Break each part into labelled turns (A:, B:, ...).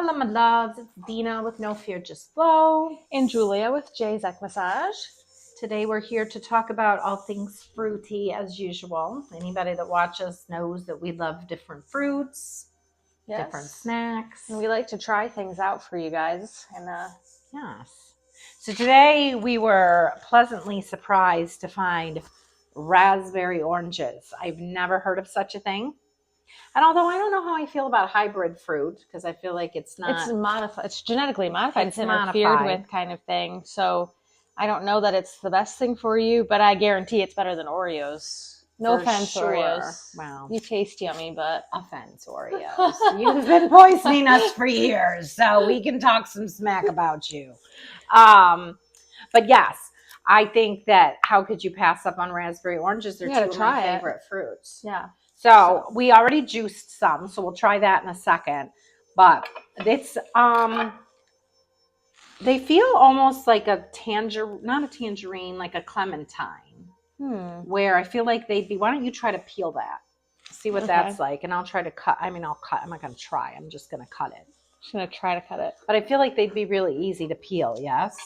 A: Hello, my loves. It's Dina with No Fear, Just Flow.
B: And Julia with Jay's Zach Massage.
A: Today we're here to talk about all things fruity as usual. Anybody that watches knows that we love different fruits, different snacks.
B: And we like to try things out for you guys. And
A: Yes. So today we were pleasantly surprised to find raspberry oranges. I've never heard of such a thing. And although I don't know how I feel about hybrid fruit, because I feel like it's
B: modified. It's genetically modified.
A: It's
B: interfered
A: modified.
B: with kind of thing. So I don't know that it's the best thing for you, but I guarantee it's better than Oreos. No
A: For
B: offense,
A: sure.
B: Oreos.
A: Wow.
B: You taste yummy, but
A: Offense, Oreos. You've been poisoning us for years, so we can talk some smack about you. But yes, I think that how could you pass up on raspberry oranges? They're
B: You
A: two
B: gotta
A: of
B: try
A: my
B: it.
A: favorite fruits.
B: yeah.
A: So we already juiced some, so we'll try that in a second. But it's they feel almost like a tangerine, not a tangerine, like a clementine. Where I feel like they'd be. Why don't you try to peel that? See what that's like, and I'll try to cut. I mean, I'll cut. I'm not going to try. I'm just going to cut it.
B: Just gonna try to cut it.
A: But I feel like they'd be really easy to peel. Yes.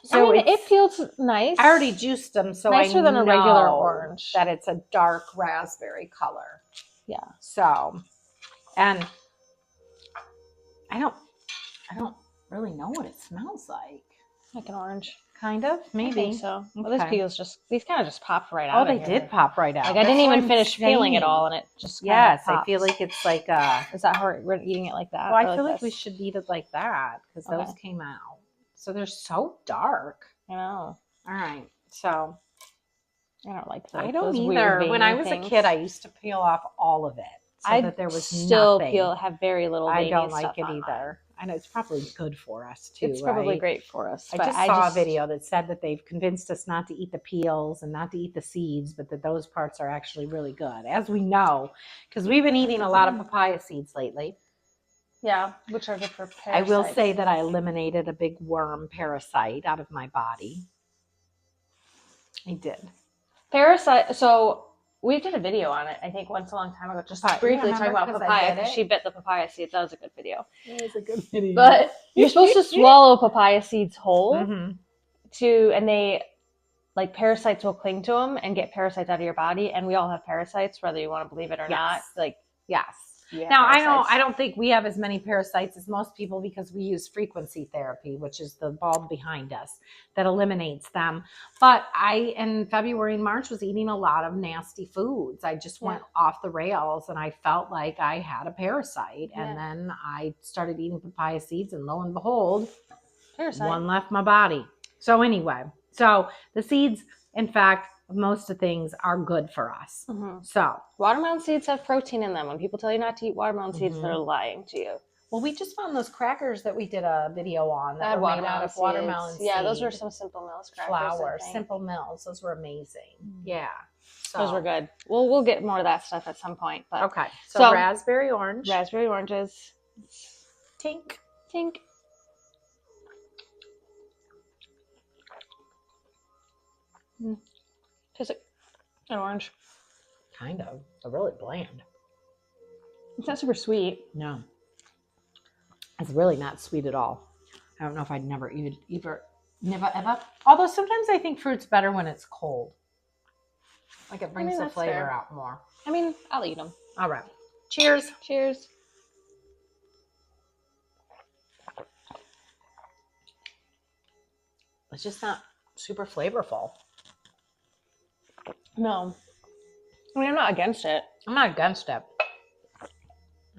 B: So it feels nice.
A: I already juiced them, so
B: nicer than a regular orange.
A: That it's a dark raspberry color.
B: Yeah.
A: So, and I don't really know what it smells like.
B: Like an orange.
A: Kind of, maybe.
B: I think so. Well,
A: Okay.
B: these kind of just popped right out.
A: Oh, they did pop right out.
B: Like I didn't even finish peeling it all, and it just
A: yes.
B: popped.
A: I feel like it's like a.
B: Is that how we're eating it like that?
A: Well, I feel like we should eat it like that because
B: Okay.
A: those came out. So they're so dark.
B: I know.
A: All right, so
B: I don't like those.
A: I don't
B: those
A: either.
B: Weird
A: When I was
B: things.
A: a kid, I used to peel off all of it so that there was
B: still
A: nothing.
B: have very little.
A: I
B: veiny
A: don't like
B: stuff
A: it
B: on
A: either.
B: mine.
A: I know it's probably good for us too.
B: It's probably
A: right?
B: great for us.
A: I
B: but
A: just saw a video that said that they've convinced us not to eat the peels and not to eat the seeds, but that those parts are actually really good, as we know, because we've been eating a lot of papaya seeds lately.
B: Yeah, which are good for parasites.
A: I will say that I eliminated a big worm parasite out of my body. I did.
B: Parasite. So we did a video on it, I think, once a long time ago, just briefly talking about papaya because she bit the papaya seeds. That was a good video.
A: It was a good video.
B: But you're supposed to swallow papaya seeds whole
A: Mm-hmm.
B: and they, like, parasites will cling to them and get parasites out of your body. And we all have parasites, whether you want to believe it or not. Like,
A: yes.
B: Now,
A: I don't think we have as many parasites as most people because we use frequency therapy, which is the bulb behind us that eliminates them. But I, in February and March, was eating a lot of nasty foods. I just went off the rails and I felt like I had a parasite. And then I started eating papaya seeds and lo and behold, one left my body. So anyway, so the seeds, in fact, most of things are good for us.
B: Mm-hmm.
A: So
B: watermelon seeds have protein in them. When people tell you not to eat watermelon seeds, they're lying to you.
A: Well, we just found those crackers that we did a video on that
B: were
A: made out of watermelon seeds.
B: Yeah, those were some Simple Mills crackers.
A: Flour, Simple Mills. Those were amazing. Yeah. So.
B: Those were good. We'll get more of that stuff at some point. But
A: okay. So raspberry orange.
B: Raspberry oranges.
A: Tink.
B: Tink. Tastes like an orange.
A: Kind of. They're really bland.
B: It's not super sweet.
A: No. It's really not sweet at all. I don't know if I'd never eat it never ever. Although sometimes I think fruit's better when it's cold. Like it brings the flavor out more.
B: I mean, I'll eat them.
A: All right. Cheers.
B: Cheers.
A: It's just not super flavorful.
B: No. I mean, I'm not against it.
A: I'm not against it.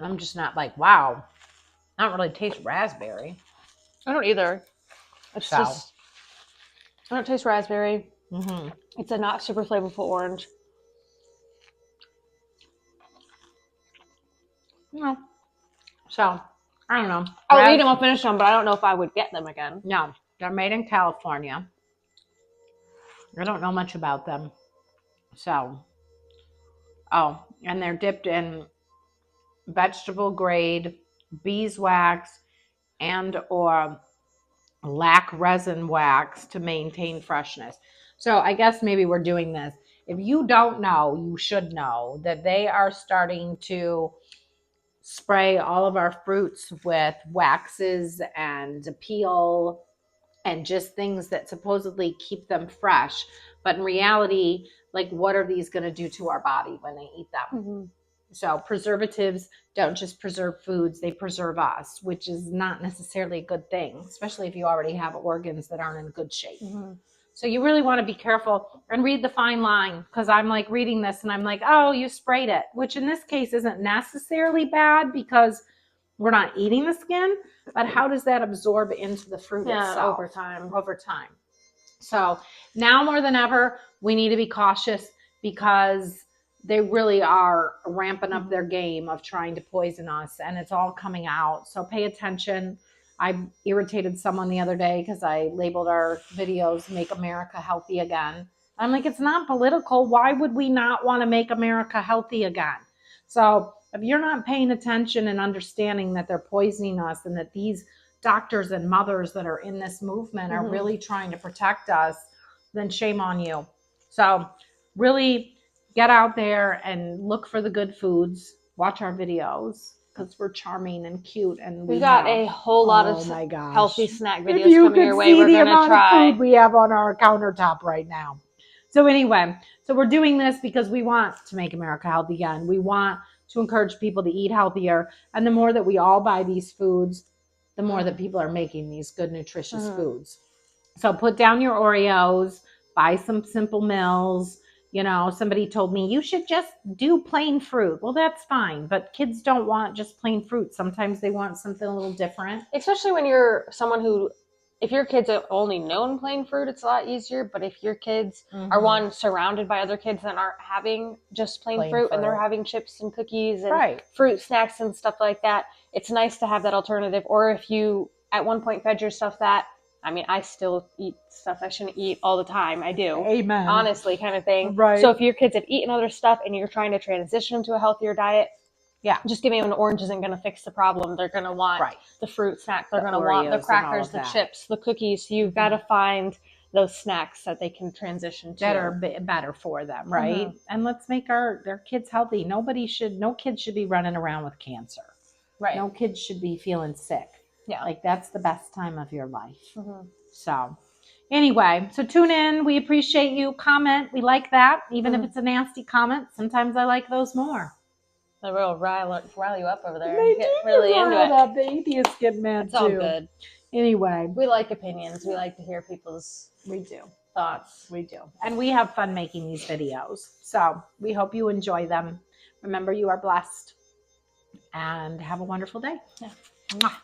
A: I'm just not like, wow. I don't really taste raspberry.
B: I don't either. It's just, I don't taste raspberry.
A: Mm-hmm.
B: It's a not super flavorful orange.
A: No. So, I don't know.
B: I'll eat them, I'll finish them, but I don't know if I would get them again.
A: No. They're made in California. I don't know much about them. So, and they're dipped in vegetable grade beeswax and or lac resin wax to maintain freshness. So I guess maybe we're doing this. If you don't know, you should know that they are starting to spray all of our fruits with waxes and peel and just things that supposedly keep them fresh. But in reality, like, what are these going to do to our body when they eat them?
B: Mm-hmm.
A: So preservatives don't just preserve foods, they preserve us, which is not necessarily a good thing, especially if you already have organs that aren't in good shape.
B: Mm-hmm.
A: So you really want to be careful and read the fine line, because I'm like reading this and I'm like, oh, you sprayed it, which in this case isn't necessarily bad because we're not eating the skin, but how does that absorb into the fruit itself?
B: Over time.
A: Over time. So now more than ever, we need to be cautious because they really are ramping up their game of trying to poison us, and it's all coming out. So pay attention. I irritated someone the other day because I labeled our videos "Make America Healthy Again." I'm like, it's not political. Why would we not want to make America healthy again? So if you're not paying attention and understanding that they're poisoning us and that these doctors and mothers that are in this movement are really trying to protect us, then shame on you. So really get out there and look for the good foods. Watch our videos because we're charming and cute, and
B: We've got a whole lot of
A: my gosh,
B: healthy snack
A: if
B: videos
A: you
B: coming
A: could
B: your way.
A: see
B: We're
A: the
B: going to
A: amount
B: try.
A: of food we have on our countertop right now. So anyway, so we're doing this because we want to make America healthy again. We want to encourage people to eat healthier, and the more that we all buy these foods, the more that people are making these good, nutritious foods. So put down your Oreos, buy some Simple Mills. You know, somebody told me you should just do plain fruit. Well, that's fine, but kids don't want just plain fruit. Sometimes they want something a little different.
B: Especially when you're someone who, if your kids have only known plain fruit, it's a lot easier. But if your kids are surrounded by other kids that aren't having just plain fruit and they're having chips and cookies and fruit snacks and stuff like that, it's nice to have that alternative. Or if you at one point fed yourself that, I mean, I still eat stuff I shouldn't eat all the time. I do.
A: Amen.
B: Honestly, kind of thing.
A: Right.
B: So if your kids have eaten other stuff and you're trying to transition to a healthier diet, just giving them an orange isn't going to fix the problem. They're going to want the fruit snack. They're going to want the crackers, the chips, the cookies. So you've got to find those snacks that they can transition to.
A: That are better for them, right? And let's make their kids healthy. No kids should be running around with cancer.
B: Right.
A: No kids should be feeling sick.
B: Yeah.
A: Like, that's the best time of your life. So anyway, so tune in. We appreciate you. Comment. We like that. Even if it's a nasty comment, sometimes I like those more.
B: They will rile you up over there.
A: They
B: get
A: do
B: really into it.
A: Up. The atheists get mad
B: it's
A: too.
B: All good.
A: Anyway.
B: We like opinions. We like to hear people's thoughts.
A: We do. And we have fun making these videos. So we hope you enjoy them. Remember, you are blessed. And have a wonderful day.
B: Yeah.
A: Mwah.